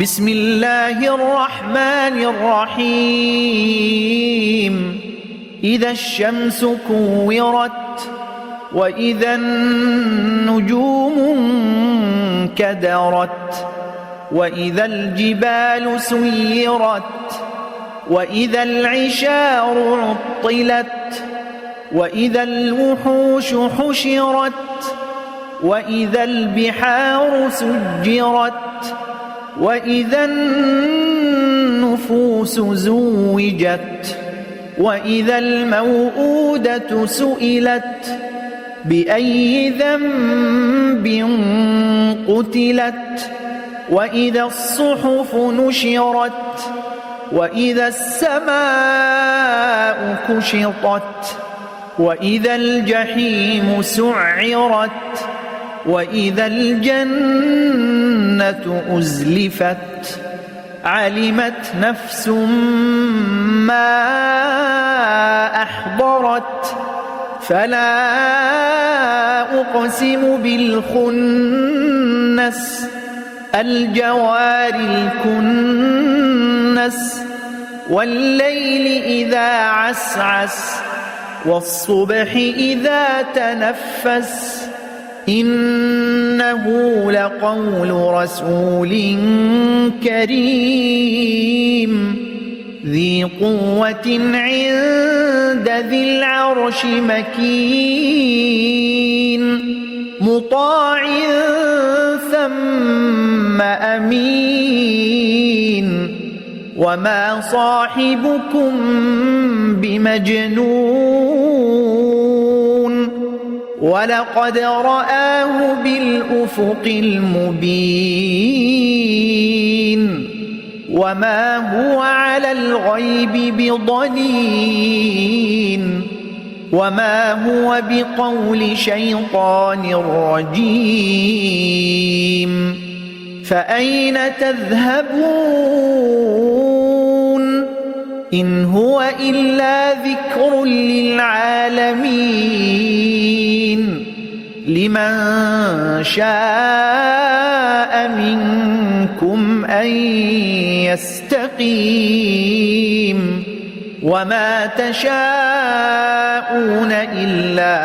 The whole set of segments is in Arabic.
بسم الله الرحمن الرحيم إذا الشمس كورت وإذا النجوم انكدرت وإذا الجبال سيرت وإذا العشار عطلت وإذا الوحوش حشرت وإذا البحار سجرت وإذا النفوس زوجت وإذا الموءودة سئلت بأي ذنب قتلت وإذا الصحف نشرت وإذا السماء كشطت وإذا الجحيم سعرت وإذا الجنة أزلفت علمت نفس ما أحضرت فلا أقسم بالخنس الجوار الكنس والليل إذا عسعس والصبح إذا تنفس إنه لقول رسول كريم ذي قوة عند ذي العرش مكين مطاع ثم أمين وما صاحبكم بمجنون ولقد رآه بالأفق المبين وما هو على الغيب بضنين وما هو بقول شيطان رجيم فأين تذهبون إن هو إلا ذكر للعالمين لمن شاء منكم أن يستقيم وما تشاءون إلا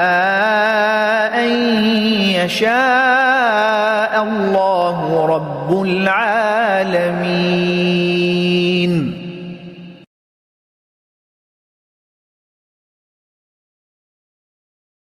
أن يشاء الله رب العالمين.